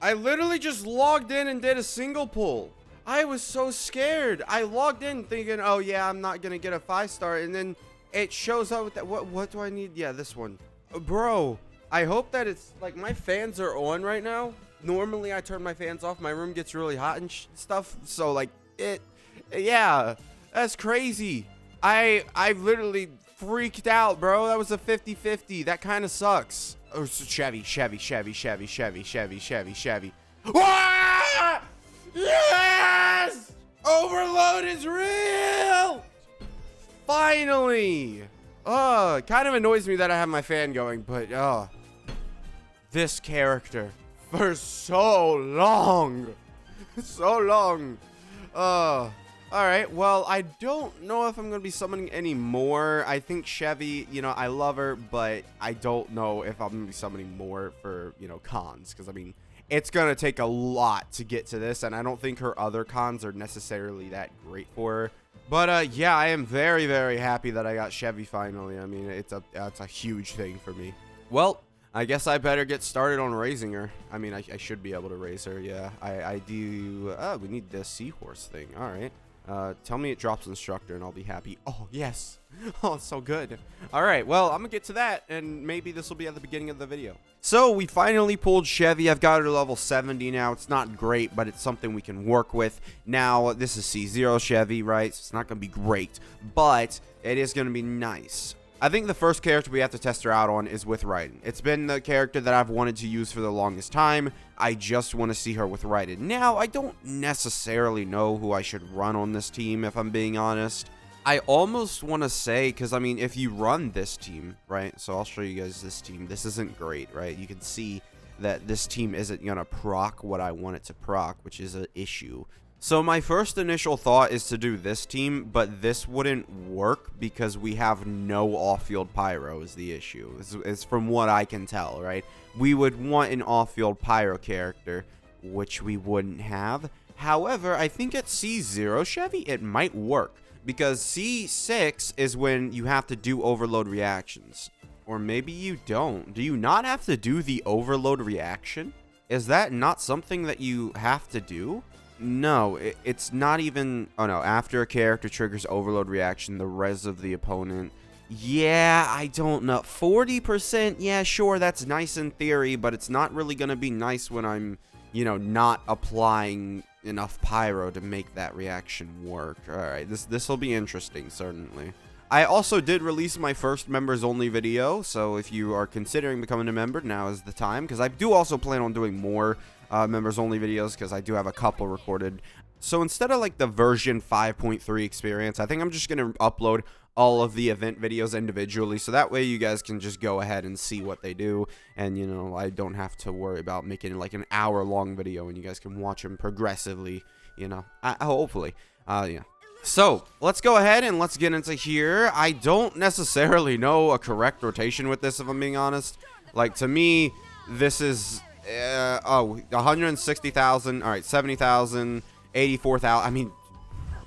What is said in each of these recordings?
I literally just logged in and did a single pull. I was so scared. I logged in thinking, oh yeah, I'm not gonna get a 5-star, and then it shows up with that. What do I need? Yeah, this one. Bro, I hope that it's like my fans are on right now. Normally I turn my fans off. My room gets really hot and stuff. So like yeah, that's crazy. I literally freaked out, bro. That was a 50-50. That kind of sucks. Oh, Chevy. Ah! Yes! Overload is real! Finally! It kind of annoys me that I have my fan going, but this character for so long. So long. Alright, well, I don't know if I'm going to be summoning any more. I think Chevy, you know, I love her, but I don't know if I'm going to be summoning more for, you know, cons. Because, I mean, it's going to take a lot to get to this, and I don't think her other cons are necessarily that great for her. But, yeah, I am very, very happy that I got Chevy finally. I mean, it's a huge thing for me. Well, I guess I better get started on raising her. I mean, I should be able to raise her, yeah. I do. Oh, we need the seahorse thing. All right. Tell me it drops instructor and I'll be happy. Oh, yes. Oh, it's so good. All right, well, I'm gonna get to that, and maybe this will be at the beginning of the video. So we finally pulled Chevy. I've got her to level 70 now. It's not great, but it's something we can work with. Now, this is C0 Chevy, right? So it's not gonna be great, but it is gonna be nice. I think the first character we have to test her out on is with Raiden. It's been the character that I've wanted to use for the longest time. I just want to see her with Raiden. Now, I don't necessarily know who I should run on this team, if I'm being honest. I almost want to say, because, I mean, if you run this team, right? So I'll show you guys this team. This isn't great, right? You can see that this team isn't going to proc what I want it to proc, which is an issue. So my first initial thought is to do this team, but this wouldn't work because we have no off-field pyro is the issue. It's from what I can tell, right? We would want an off-field pyro character, which we wouldn't have. However, I think at C0 Chevy, it might work because C6 is when you have to do overload reactions. Or maybe you don't. Do you not have to do the overload reaction? Is that not something that you have to do? No, it's not even... Oh, no. After a character triggers overload reaction, the res of the opponent... Yeah, I don't know. 40%? Yeah, sure, that's nice in theory, but it's not really going to be nice when I'm, you know, not applying enough pyro to make that reaction work. Alright, this will be interesting, certainly. I also did release my first members-only video, so if you are considering becoming a member, now is the time, because I do also plan on doing more members-only videos, because I do have a couple recorded. So instead of like the version 5.3 experience, I think I'm just going to upload all of the event videos individually, so that way you guys can just go ahead and see what they do, and you know, I don't have to worry about making like an hour-long video, and you guys can watch them progressively, you know, hopefully, yeah. So, let's go ahead and let's get into here. I don't necessarily know a correct rotation with this, if I'm being honest. Like, to me, this is, 160,000, alright, 70,000, 84,000, I mean,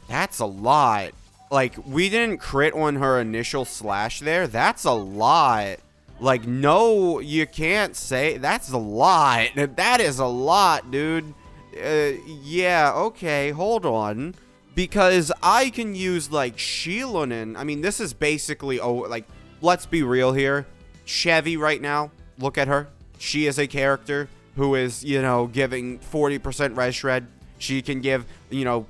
that's a lot. Like, we didn't crit on her initial slash there, that's a lot. Like, no, you can't say, that's a lot. That is a lot, dude. Yeah, okay, hold on. Because I can use, like, Xilonen. I mean, this is basically, like, let's be real here. Chevy right now, look at her. She is a character who is, you know, giving 40% res shred. She can give, you know,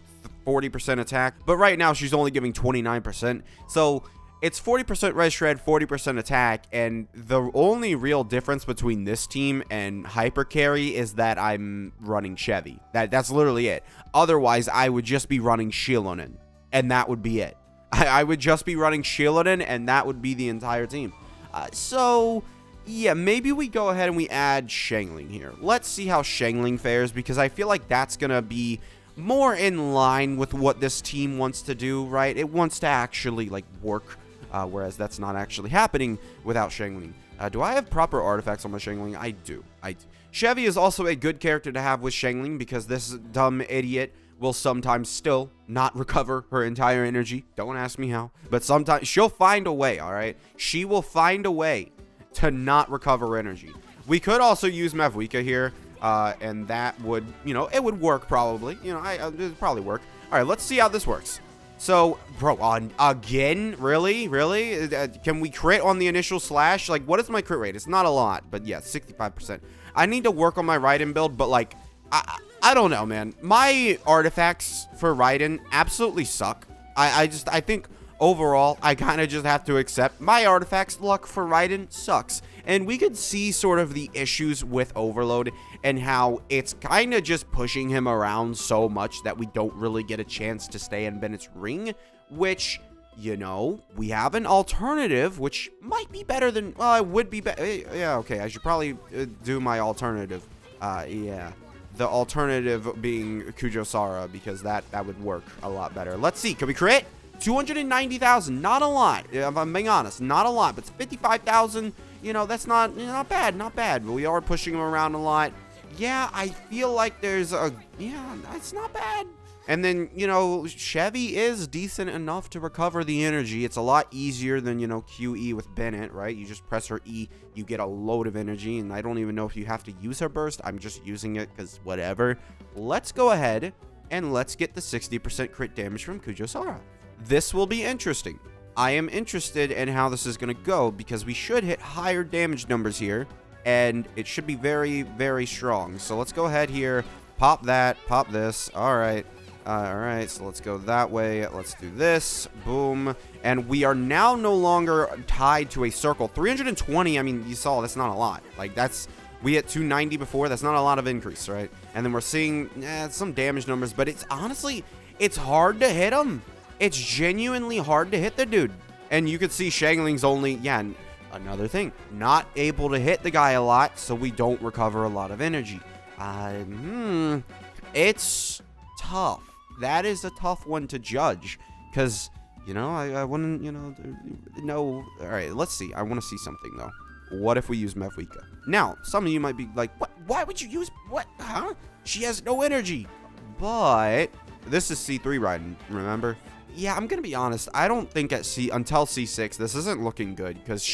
40% attack. But right now, she's only giving 29%. So, it's 40% res shred, 40% attack, and the only real difference between this team and hyper carry is that I'm running Chevy. That's literally it. Otherwise, I would just be running Xilonen, and that would be it. I would just be running Xilonen, and that would be the entire team. So, yeah, maybe we go ahead and we add Xiangling here. Let's see how Xiangling fares, because I feel like that's going to be more in line with what this team wants to do, right? It wants to actually, like, work. Whereas that's not actually happening without Xiangling. Do I have proper artifacts on my Xiangling? I do. Chevy is also a good character to have with Xiangling because this dumb idiot will sometimes still not recover her entire energy. Don't ask me how. But sometimes she'll find a way, alright? She will find a way to not recover energy. We could also use Mavuika here. And that would, you know, it would work probably. You know, it would probably work. All right, let's see how this works. So, bro, again, really? Can we crit on the initial slash? Like, what is my crit rate? It's not a lot, but yeah, 65%. I need to work on my Raiden build, but like, I don't know, man. My artifacts for Raiden absolutely suck. I think overall, I kind of just have to accept my artifacts luck for Raiden sucks. And we could see sort of the issues with Overload and how it's kind of just pushing him around so much that we don't really get a chance to stay in Bennett's ring, which, you know, we have an alternative, which might be better than, well, it would be better. Yeah, okay, I should probably do my alternative. Yeah. The alternative being Kujosara, because that would work a lot better. Let's see, can we crit? 290,000, not a lot, if I'm being honest, not a lot, but 55,000, you know, that's not bad, but we are pushing him around a lot. Yeah, I feel like there's yeah, that's not bad. And then, you know, Chevy is decent enough to recover the energy. It's a lot easier than, you know, QE with Bennett, right? You just press her E, you get a load of energy, and I don't even know if you have to use her burst. I'm just using it because whatever. Let's go ahead and let's get the 60% crit damage from Kujosara. This will be interesting. I am interested in how this is going to go because we should hit higher damage numbers here, and it should be very, very strong. So let's go ahead here, pop that, pop this. All right. All right, so let's go that way. Let's do this. Boom. And we are now no longer tied to a circle. 320, I mean, you saw that's not a lot. Like, that's, we hit 290 before. That's not a lot of increase, right? And then we're seeing some damage numbers, but it's honestly, it's hard to hit him. It's genuinely hard to hit the dude. And you could see Shangling's only, yeah, another thing, not able to hit the guy a lot, so we don't recover a lot of energy. It's tough. That is a tough one to judge, because, you know, I wouldn't, you know, no. All right, let's see. I want to see something, though. What if we use Mevwika? Now, some of you might be like, what? Why would you use, what? Huh? She has no energy. But this is C3 Raiden, remember? Yeah, I'm going to be honest. I don't think until C6, this isn't looking good, because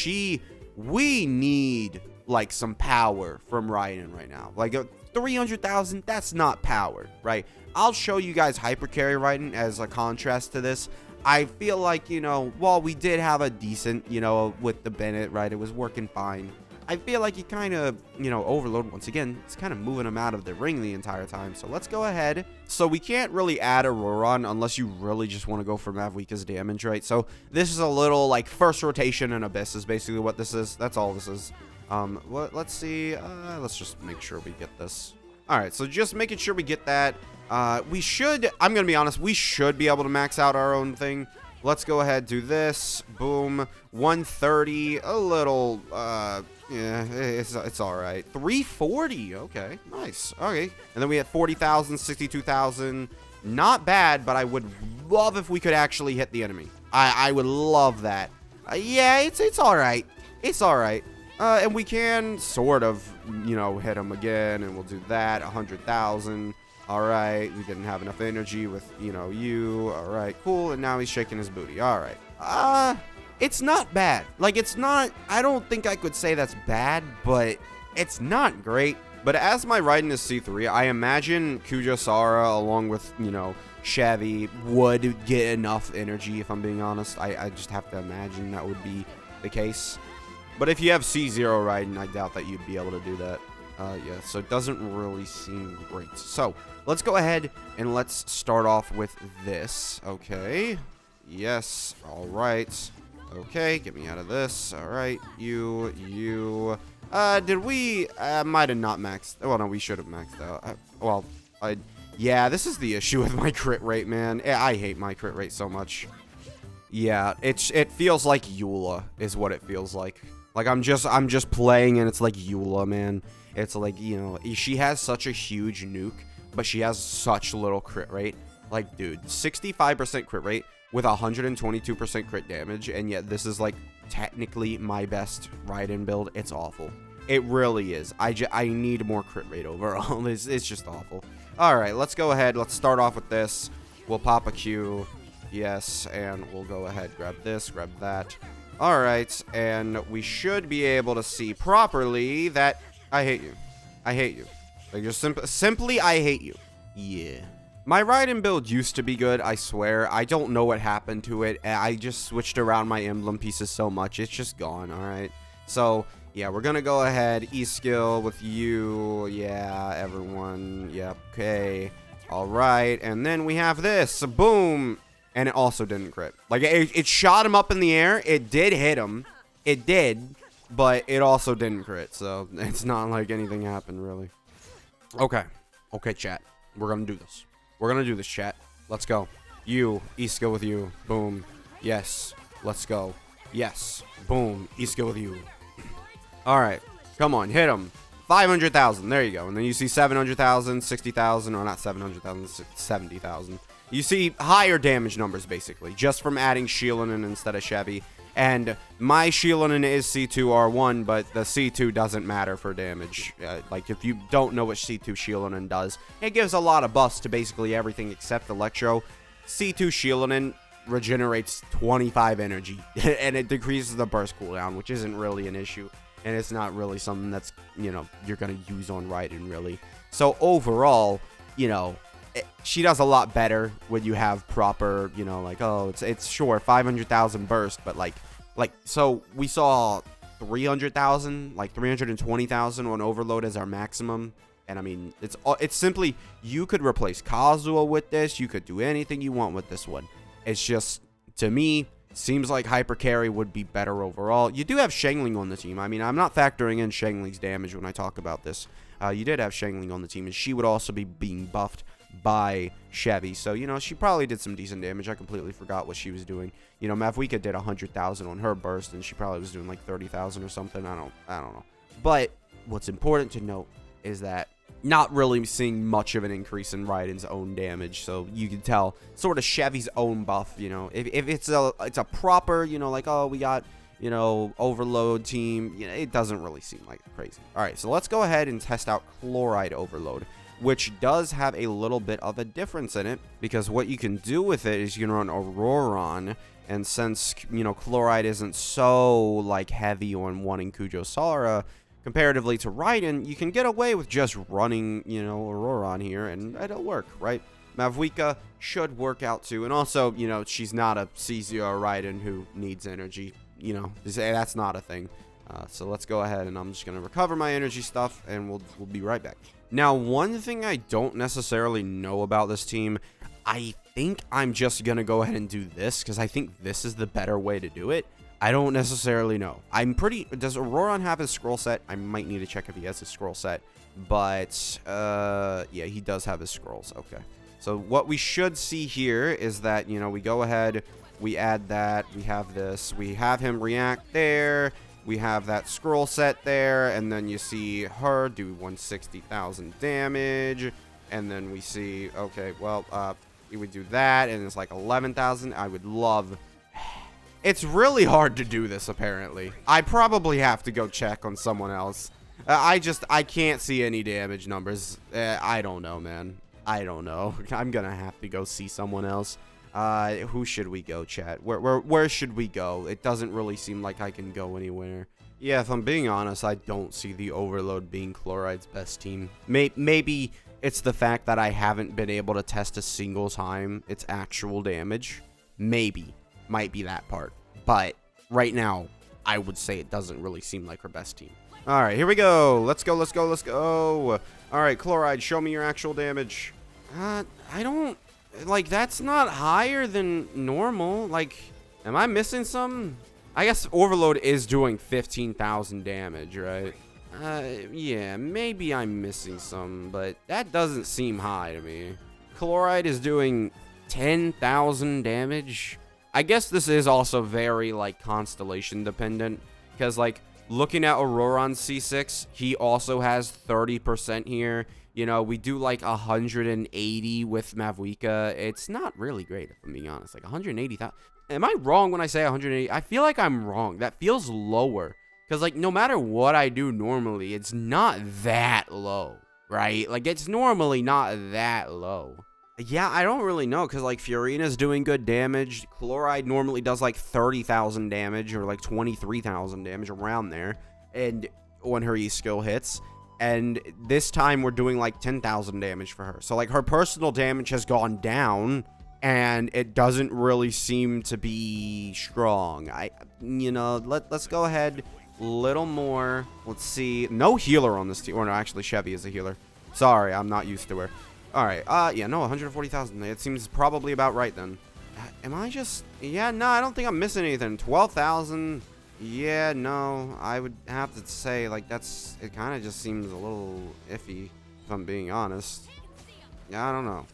we need, like, some power from Raiden right now. Like, 300,000, that's not power, right? I'll show you guys Hypercarry Raiden as a contrast to this. I feel like, you know, while we did have a decent, you know, with the Bennett, right, it was working fine. I feel like he kind of, you know, Overload, once again, it's kind of moving him out of the ring the entire time. So let's go ahead. So we can't really add a Roron unless you really just want to go for Mavwika's damage, right? So this is a little, like, first rotation in Abyss is basically what this is. That's all this is. Let's see. Let's just make sure we get this. All right, so just making sure we get that. We should, I'm going to be honest, we should be able to max out our own thing. Let's go ahead, do this. Boom. 130. A little, yeah, it's all right. 340. Okay, nice. Okay. And then we had 40,000, 62,000. Not bad, but I would love if we could actually hit the enemy. I would love that. Yeah, it's all right. It's all right. And we can sort of, you know, hit him again, and we'll do that. 100,000. All right, we didn't have enough energy with, you know, you. All right, cool. And now he's shaking his booty. All right. It's not bad. Like, it's not, I don't think I could say that's bad, but it's not great. But as my Raiden is C3, I imagine Kujosara, along with, you know, Chevy, would get enough energy, if I'm being honest. I just have to imagine that would be the case. But if you have C0 Raiden, I doubt that you'd be able to do that. Yeah, so it doesn't really seem great. So let's go ahead and let's start off with this. Okay. Yes. All right. Okay, get me out of this. All right. You. Did we? Might have not maxed. Well, no, we should have maxed out. Yeah, this is the issue with my crit rate, man. I hate my crit rate so much. Yeah, it feels like Eula is what it feels like. Like, I'm just playing and it's like Eula, man. It's like, you know, she has such a huge nuke, but she has such little crit rate. Like, dude, 65% crit rate with 122% crit damage, and yet this is, like, technically my best Raiden build. It's awful. It really is. I need more crit rate overall. It's just awful. All right, let's go ahead. Let's start off with this. We'll pop a Q. Yes, and we'll go ahead, grab this, grab that. All right, and we should be able to see properly that I hate you. I hate you. Like, just simply, I hate you. Yeah. My Raiden build used to be good, I swear. I don't know what happened to it. I just switched around my emblem pieces so much. It's just gone, alright? So, yeah, we're gonna go ahead. E-skill with you. Yeah, everyone. Yep, okay. Alright, and then we have this. Boom! And it also didn't crit. Like, it shot him up in the air. It did hit him. It did. But it also didn't crit. So, it's not like anything happened, really. Okay. Okay, chat. We're gonna do this. We're gonna do this, chat. Let's go. You. E-skill with you. Boom. Yes. Let's go. Yes. Boom. E-skill with you. Alright. Come on. Hit him. 500,000. There you go. And then you see 700,000, 60,000, or not 700,000, 70,000. You see higher damage numbers, basically, just from adding Xilonen instead of Chevy. And my Xilonen is C2R1, but the C2 doesn't matter for damage. Like, if you don't know what C2 Xilonen does, it gives a lot of buffs to basically everything except Electro. C2 Xilonen regenerates 25 energy, and it decreases the burst cooldown, which isn't really an issue. And it's not really something that's, you know, you're going to use on Raiden, really. So, overall, you know, she does a lot better when you have proper, you know, like, oh, it's sure 500,000 burst, but like so we saw 300,000, like 320,000 on Overload as our maximum, and I mean, it's simply, you could replace Kazuha with this, you could do anything you want with this one. It's just, to me, seems like Hyper Carry would be better overall. You do have Shangling on the team. I mean, I'm not factoring in Shangling's damage when I talk about this. You did have Shangling on the team, and she would also be being buffed by Chevy, so you know, she probably did some decent damage. I completely forgot what she was doing. You know, Mavwika did 100,000 on her burst, and she probably was doing like 30,000 or something. I don't know. But what's important to note is that not really seeing much of an increase in Raiden's own damage, so you can tell sort of Chevy's own buff. You know, if it's a proper, you know, like, oh, we got, you know, Overload team, you know, it doesn't really seem like crazy. All right, so let's go ahead and test out Chloride Overload, which does have a little bit of a difference in it, because what you can do with it is you can run Auroron, and since, you know, Chloride isn't so, like, heavy on wanting Kujo-Sara, comparatively to Raiden, you can get away with just running, you know, Auroron here, and it'll work, right? Mavwika should work out too, and also, you know, she's not a C0 Raiden who needs energy, you know, that's not a thing. So let's go ahead, and I'm just going to recover my energy stuff, and we'll be right back. Now, one thing I don't necessarily know about this team, I think I'm just going to go ahead and do this, because I think this is the better way to do it. I don't necessarily know. Does Auroron have his scroll set? I might need to check if he has his scroll set, but, yeah, he does have his scrolls. Okay. So what we should see here is that, you know, we go ahead, we add that, we have this, we have him react there. We have that scroll set there, and then you see her do 160,000 damage, and then we see, okay, well, we would do that, and it's like 11,000. I would love, it's really hard to do this, apparently. I probably have to go check on someone else. I can't see any damage numbers. I don't know, man. I don't know. I'm gonna have to go see someone else. Who should we go, chat? Where should we go? It doesn't really seem like I can go anywhere. Yeah, if I'm being honest, I don't see the Overload being Chloride's best team. Maybe it's the fact that I haven't been able to test a single time its actual damage. Maybe. Might be that part. But right now, I would say it doesn't really seem like her best team. Alright, here we go. Let's go, let's go, let's go. Alright, Chloride, show me your actual damage. I don't... Like, that's not higher than normal. Like, am I missing something? I guess Overload is doing 15,000 damage, right? Yeah, maybe I'm missing some, but that doesn't seem high to me. Chloride is doing 10,000 damage. I guess this is also very, like, constellation dependent, because, like, looking at Auroron C6, he also has 30% here. You know, we do like 180 with Mavwika. It's not really great, if I'm being honest. Like 180,000. Am I wrong when I say 180? I feel like I'm wrong. That feels lower. Because, like, no matter what I do normally, it's not that low, right? Like, it's normally not that low. Yeah, I don't really know, because, like, Furina's doing good damage. Chloride normally does, like, 30,000 damage, or, like, 23,000 damage, around there. And when her E-skill hits. And this time we're doing like 10,000 damage for her. So like her personal damage has gone down and it doesn't really seem to be strong. Let's go ahead a little more. Let's see. No healer on this team. Or no, actually Chevy is a healer. Sorry, I'm not used to her. All right. Yeah, no, 140,000. It seems probably about right then. Am I just... Yeah, no, I don't think I'm missing anything. 12,000... Yeah, no, I would have to say, like, it kind of just seems a little iffy, if I'm being honest. Yeah, I don't know.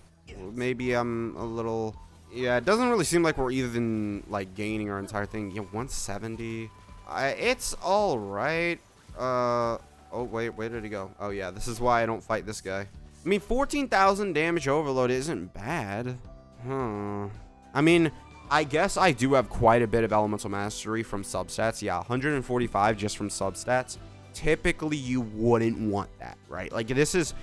Maybe I'm a little... Yeah, it doesn't really seem like we're even, like, gaining our entire thing. Yeah, 170. It's all right. Oh, wait, where did he go? Oh, yeah, this is why I don't fight this guy. I mean, 14,000 damage overload isn't bad. I mean... I guess I do have quite a bit of elemental mastery from substats. Yeah, 145 just from substats. Typically, you wouldn't want that, right? Like, it's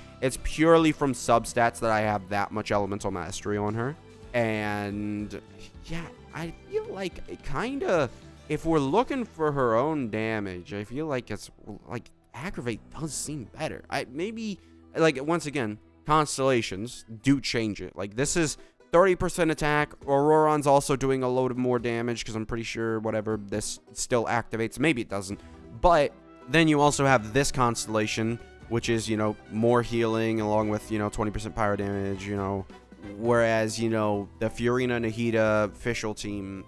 purely from substats that I have that much elemental mastery on her. And, yeah, I feel like it kind of, if we're looking for her own damage, I feel like it's, like, Aggravate does seem better. Maybe, like, once again, constellations do change it. Like, this is... 30% attack. Auroron's also doing a load of more damage because I'm pretty sure whatever this still activates. Maybe it doesn't. But then you also have this constellation, which is, more healing along with, 20% pyro damage, Whereas, the Furina Nahida official team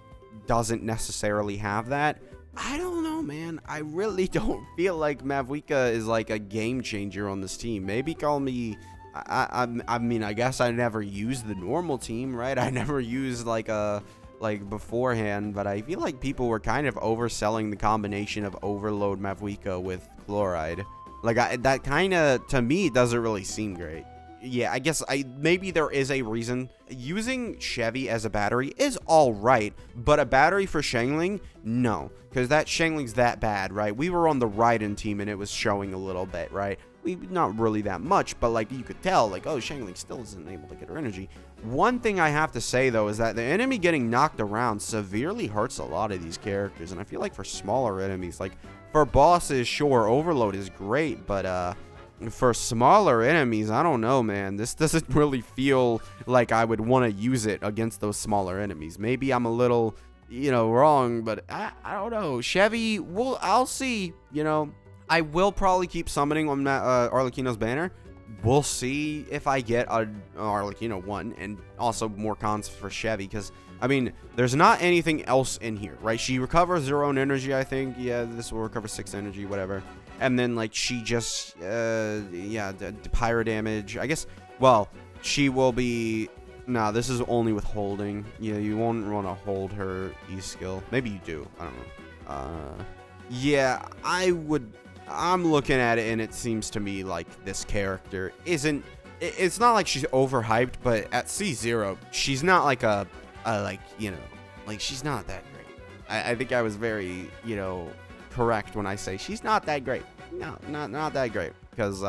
doesn't necessarily have that. I don't know, man. I really don't feel like Mavuika is like a game changer on this team. Maybe call me... I mean, I guess I never used the normal team, right? I never used like beforehand, but I feel like people were kind of overselling the combination of Overload Mavuika with Chloride. Like that kind of, to me, doesn't really seem great. Yeah, I guess maybe there is a reason. Using Chevy as a battery is all right, but a battery for Xiangling, no, because that Xiangling's that bad, right? We were on the Raiden team and it was showing a little bit, right? Not really that much, but like you could tell, like, oh, Xiangling still isn't able to get her energy. One thing I have to say though is that the enemy getting knocked around severely hurts a lot of these characters, and I feel like for smaller enemies, like for bosses, sure, Overload is great, but for smaller enemies, I don't know, man. This doesn't really feel like I would want to use it against those smaller enemies. Maybe I'm a little, wrong, but I don't know. Chevy, I'll see, I will probably keep summoning on Arlecchino's banner. We'll see if I get a Arlecchino 1 and also more cons for Chevy, because, I mean, there's not anything else in here, right? She recovers her own energy, I think. Yeah, this will recover 6 energy, whatever. And then, like, she just, pyro damage. I guess, well, she will be... Nah, this is only with holding. Yeah, you won't want to hold her E-skill. Maybe you do. I don't know. Yeah, I'm looking at it, and it seems to me like this character isn't... It's not like she's overhyped, but at C0, she's not like she's not that great. I think I was very, correct when I say she's not that great. No, not that great. Because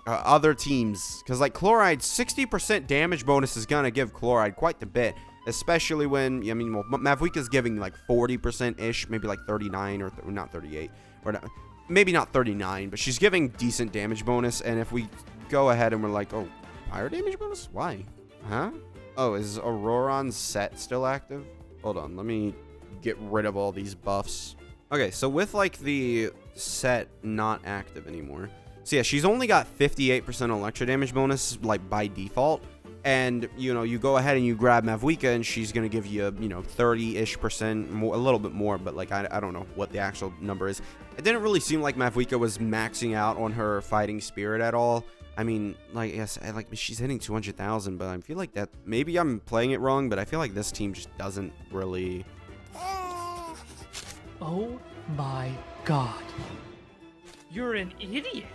other teams... Because, like, Chloride, 60% damage bonus is going to give Chloride quite a bit. Especially when, Mavuika's giving, like, 40%-ish. Maybe, like, 39 or not 38. Or not... Maybe not 39, but she's giving decent damage bonus. And if we go ahead and we're like, oh, higher damage bonus? Why? Huh? Oh, is Auroron's set still active? Hold on, let me get rid of all these buffs. Okay, so with like the set not active anymore. So yeah, she's only got 58% electro damage bonus, like by default. And, you go ahead and you grab Mavuika, and she's going to give you, 30-ish% more, a little bit more, but, like, I don't know what the actual number is. It didn't really seem like Mavuika was maxing out on her fighting spirit at all. I mean, like, yes, she's hitting 200,000, but I feel like that, maybe I'm playing it wrong, but I feel like this team just doesn't really... Oh my god. You're an idiot.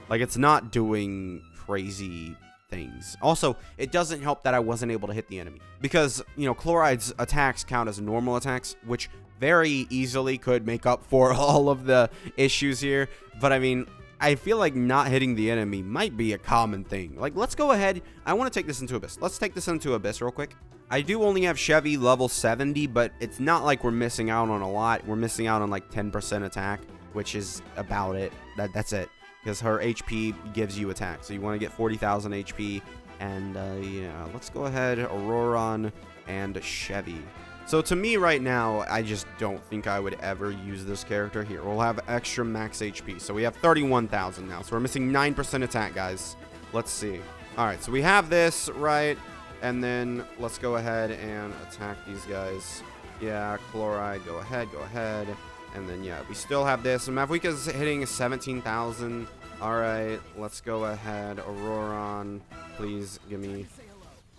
Like, it's not doing crazy... things. Also, it doesn't help that I wasn't able to hit the enemy because, Chloride's attacks count as normal attacks, which very easily could make up for all of the issues here. But I mean, I feel like not hitting the enemy might be a common thing. Like, let's go ahead. I want to take this into Abyss. Let's take this into Abyss real quick. I do only have Chevy level 70, but it's not like we're missing out on a lot. We're missing out on like 10% attack, which is about it. That's it. because her HP gives you attack. So you want to get 40,000 HP. And yeah, let's go ahead, Auroron and Chevy. So to me right now, I just don't think I would ever use this character here. We'll have extra max HP. So we have 31,000 now. So we're missing 9% attack, guys. Let's see. All right, so we have this, right? And then let's go ahead and attack these guys. Yeah, Chloride, go ahead. And then, yeah, we still have this. And Mavwika's hitting 17,000. All right, let's go ahead. Auroron, please give me.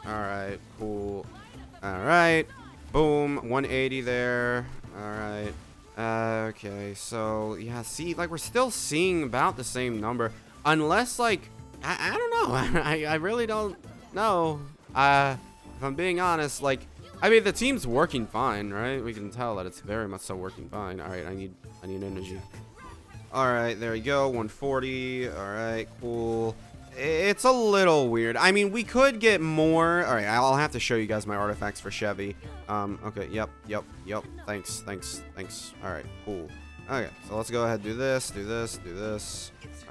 All right, cool. All right, boom, 180 there. All right. Okay, so, yeah, see, like, we're still seeing about the same number. Unless, like, I don't know. I really don't know. If I'm being honest, like, I mean, the team's working fine, right? We can tell that it's very much so working fine. All right, I need energy. All right, there we go, 140. All right, cool. It's a little weird. I mean, we could get more. All right, I'll have to show you guys my artifacts for Chevy. Okay, yep. Thanks. All right, cool. Okay, so let's go ahead, do this.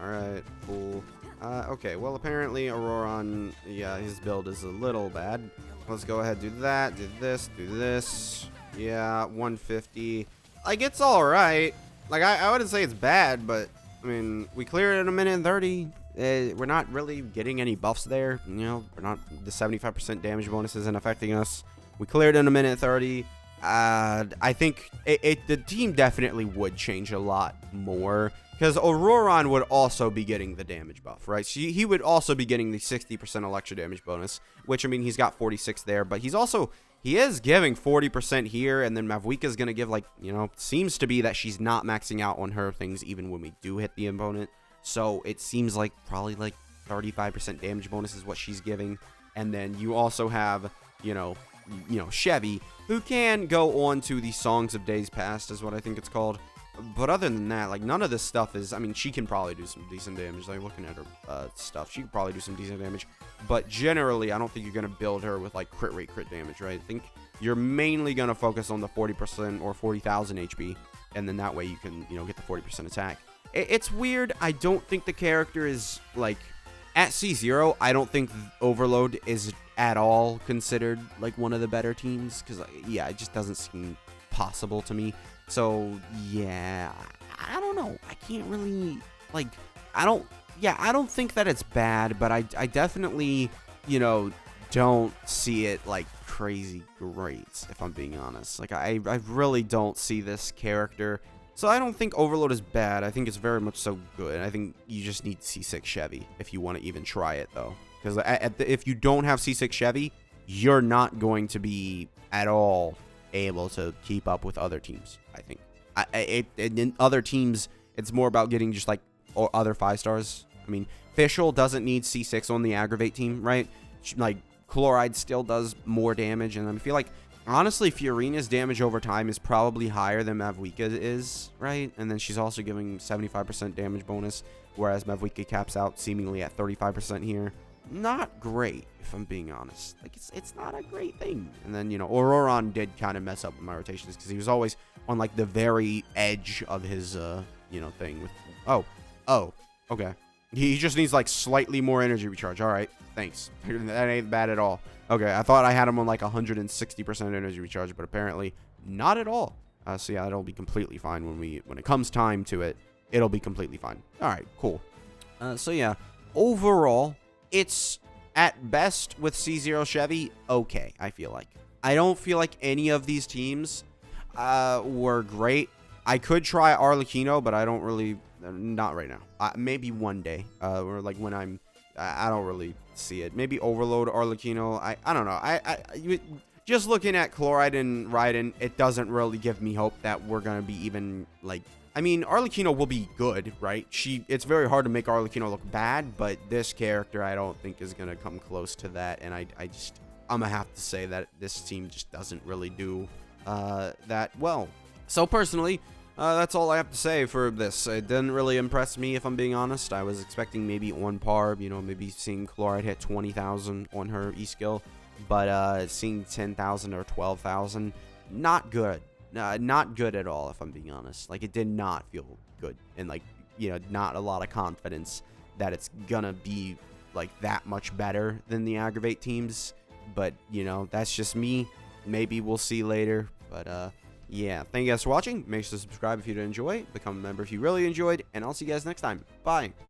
All right, cool. Okay, well, apparently Auroron, yeah, his build is a little bad. Let's go ahead, do that, do this. Yeah, 150. Like, it's all right. Like, I wouldn't say it's bad, but, I mean, we cleared it in a minute and 30. We're not really getting any buffs there. You know, we're not, the 75% damage bonus isn't affecting us. We cleared in a minute 30. I think the team definitely would change a lot more, because Auroron would also be getting the damage buff, right? So he would also be getting the 60% electro damage bonus, which, I mean, he's got 46 there, but he is giving 40% here, and then Mavwika's going to give, like, you know, seems to be that she's not maxing out on her things even when we do hit the opponent. So it seems like probably like 35% damage bonus is what she's giving. And then you also have, you know, Chevy, who can go on to the Songs of Days Past, is what I think it's called. But other than that, like, none of this stuff is, I mean, she can probably do some decent damage. Like, looking at her stuff, she can probably do some decent damage. But generally, I don't think you're going to build her with, like, crit damage, right? I think you're mainly going to focus on the 40% or 40,000 HP. And then that way you can, you know, get the 40% attack. It's weird. I don't think the character is, like, at C0, I don't think Overload is at all considered, like, one of the better teams. Because, yeah, it just doesn't seem possible to me. So, yeah, I don't know. I can't really, like, I don't think that it's bad, but I definitely, you know, don't see it, like, crazy great, if I'm being honest. Like, I really don't see this character. So I don't think Overload is bad. I think it's very much so good. I think you just need C6 Chevy if you want to even try it, though. Because if you don't have C6 Chevy, you're not going to be at all able to keep up with other teams, I think. In other teams, it's more about getting just, like, other 5-stars. I mean, Fischl doesn't need C6 on the Aggravate team, right? Like, Chloride still does more damage, and I feel like, honestly, Fiorina's damage over time is probably higher than Mavwika is, right? And then she's also giving 75% damage bonus, whereas Mavwika caps out seemingly at 35% here. Not great, if I'm being honest. Like, it's not a great thing. And then, you know, Auroron did kind of mess up with my rotations because he was always on, like, the very edge of his, you know, thing. With oh, okay. He just needs, like, slightly more energy recharge. All right, thanks. That ain't bad at all. Okay, I thought I had him on, like, 160% energy recharge, but apparently not at all. So, yeah, it'll be completely fine when it comes time to it. It'll be completely fine. All right, cool. So, yeah, overall, it's at best with C0 Chevy, okay, I feel like. I don't feel like any of these teams were great. I could try Arlecchino, but I don't really, not right now. Maybe one day, or like when I don't really see it. Maybe Overload Arlecchino. I don't know. Just looking at Chloride and Raiden, it doesn't really give me hope that we're gonna be even, like, I mean, Arlecchino will be good, right? It's very hard to make Arlecchino look bad, but this character I don't think is gonna come close to that, and I'm gonna have to say that this team just doesn't really do that well. So personally, that's all I have to say for this. It didn't really impress me, if I'm being honest. I was expecting maybe on par, you know, maybe seeing Chloride hit 20,000 on her E-skill, but seeing 10,000 or 12,000, not good. Not good at all, if I'm being honest. Like, it did not feel good. And, like, not a lot of confidence that it's gonna be like that much better than the aggravate teams. But that's just me. Maybe we'll see later. But yeah, thank you guys for watching. Make sure to subscribe if you did enjoy, become a member if you really enjoyed, and I'll see you guys next time. Bye.